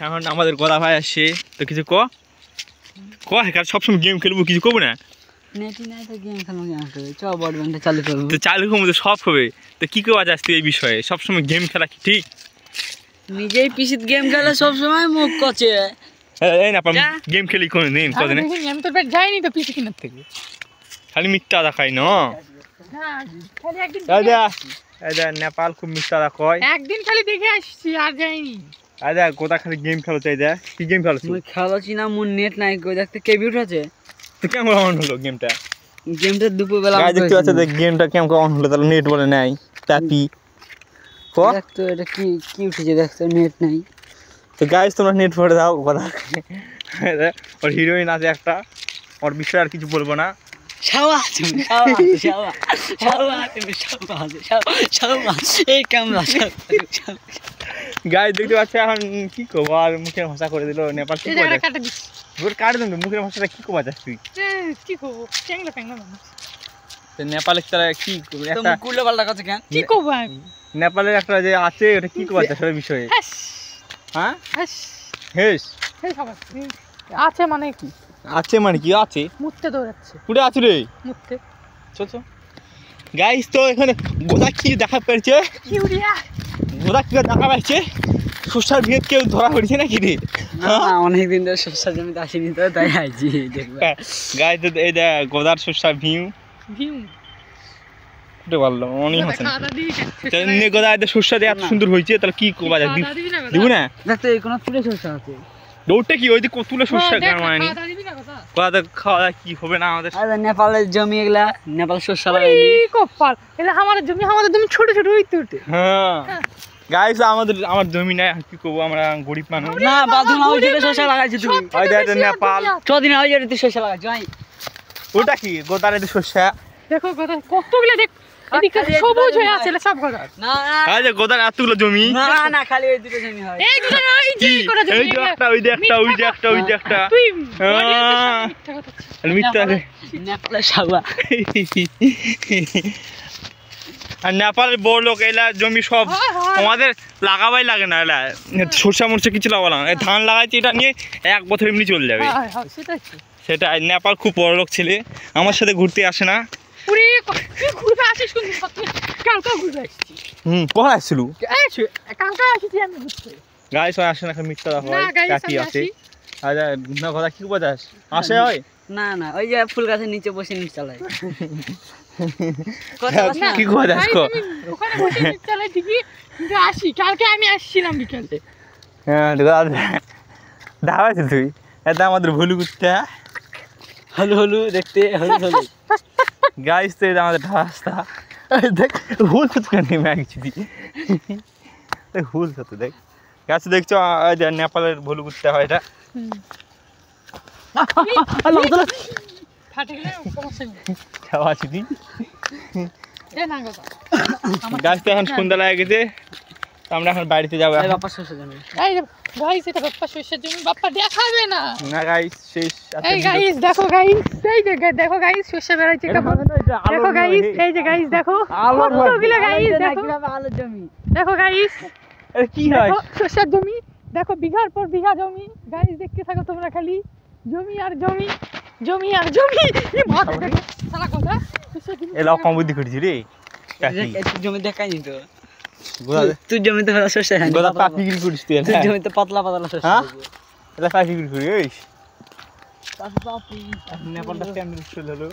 এখন আমাদের গদা ভাই আসছে, তো কিছু ক সবসময় গেম খেলবো, কিছু করবো না। চালু করবো তো সব হবে। তো কি করবা যাস তুই এই বিষয়ে? সবসময় গেম খেলা কি ঠিক? নিজেই পিসিত গেম খেলে সবসময় মুখ কচে। এই না গেম খেলি কোনদিন কদিনে আমি তোর পেট যাইনি তো পিসি কিনার থেকে, খালি মিথ্যা দেখাই না। নেপাল খুব মিথ্যা দেখায়, একদিন খালি দেখে আসছি আর যাইনি। আচ্ছা কোথা খালি গেম খেলো চাই যা, কি গেম খেলো? মুই খেলাছি না, মোর নেট নাই, কই দেখতে কেবি উঠেছে। তো কেমন অন হলো গেমটা? গেমটা দুপুরবেলা দেখতে পাচ্ছ গেমটা কেমন অন হলো, তাহলে নেট বলে নাই তাপি দেখতো এটা কি কি উঠেছে, দেখতো নেট নাই। তো গাইস তোমরা নেট ভরে দাও। কথা ওর হিরোইন আছে একটা, ওর বিষয়ে আর কিছু বলবো না। গাইস দেখতে পাচ্ছ এখন কি করবো, আর মুখের ভাষা করে দিল নেপাল। কি কাটে দেন মুখের ভাষাটা কি করবা যাস তুই? কি করবো নেপালের তারা কি নেপালের একটা যে আছে ওটা কি করবা যাস ওই বিষয়ে? হ্যাঁ হেস আছে মানে কি? আছে মানে কি আছে? মুততে দৌড়াচ্ছে। পুরো আছে রে মুততে। চল গাইস, তো এখানে গোদা কি দেখা পেয়েছে, গোদা কি দেখা পাচ্ছে? সোশ্যাল মিডিয়াতে কেউ ধরা পড়েছে নাকি রে? অনেকদিন ধরে সোশ্যাল জমিতে আসিনি তো, তাই আইছি। গাইস এই দেখ গোদার সোশ্যাল ভিউ বললো অনেক হাসেন গোদা সোশ্যাল এত সুন্দর হয়েছে, তাহলে কি করবা যায়? দিব না দেখতে কোনো তুলে সোশ্যাল আছে দৌড়টা কি ওই যে তুলে সোশ্যাল মানে কথা খাওয়া কি হবে না আমাদের? নেপালের জমি এগুলা, নেপাল শস্য কপাল, এটা আমাদের জমি, আমাদের জমি ছোট ছোট হইতে উঠে। হ্যাঁ গাইস আমার জমি নাই, কি করবো, আমরা গরিব মানুষ। না বাদু না ওইটা শস্য লাগাইছিস তুই? ওই দেখ নেপাল চদিন হয় যে তুই শস্য লাগাইছিস ভাই। ওটা কি গোদার এই শস্য? দেখো কথা কতগুলো, দেখ এদিকে সবুজ হয়ে আছে সব কথা। না এই যে গোদার এতগুলো জমি। না না খালি ওই দুটো জমি হয়। এই দুটো ওই যে করে জমি, এই যে একটা ওই যে একটা ওই যে একটা ওই যে একটা তুই মিথ্যা নেপালের সাগা। আর নেপালের বড় লোক এলা জমি সব আমাদের লাগাবাই লাগে না, এলা সরষা মরষা কিছু লাগাবো না, ধান লাগাইছে এটা নিয়ে 1 বছর এমনি চলে যাবে। সেটা নেপাল খুব বড় লোক ছেলে, আমার সাথে ঘুরতে আসে না। কখন আসছিল? গাইস আসে না, মিথ্যা কাকি আছে। আচ্ছা কথা কি কথা আসে হয় না না ওই যে ফুল গাছের নিচে বসে নিচ চালায়। কি কথা আসি কালকে আমি আসছিলাম বিকালে। হ্যাঁ ধাবাইছি তুই, এটা আমাদের ভুলু কুত্তা হলু হলু দেখতে হলু হলু। গাইস তো এটা আমাদের রাস্তা, দেখ হুল তো নেমে গেছি হুল তো দেখ গাছ দেখছো, নেপালের ভুলু কুত্তা হয় এটা। গাছ তো এখন সন্ধ্যা লাগে গেছে, আমরা এখন বাড়িতে যাবো। বাপ্পা দেখাবে না না গাইস শেষ। এই গাইস দেখো গাইস, এই যে দেখো গাইস শস্য বেরাইছে কেমন। দেখো গাইস এই যে গাইস দেখো কতগুলো গাইস, দেখো আলোর জমি। দেখো গাইস এটা কি হয়, শস্যের জমি দেখো, বিঘার পর বিঘা জমি। গাইস দেখতে থাকো তোমরা খালি, জমি আর জমি, জমি আর জমি। সারা কথা এলা কম বুদ্ধি করেছি রে। জমি দেখাইনি তো, তুই জমিতে শস্য গোদা পাপি বিক্রি করিস তুই? তুই জমিতে পাতলা পাতলা শস্য। হ্যাঁ এটা পাপি বিক্রি করি ওই পাপি নেপালটা কেমন হলো।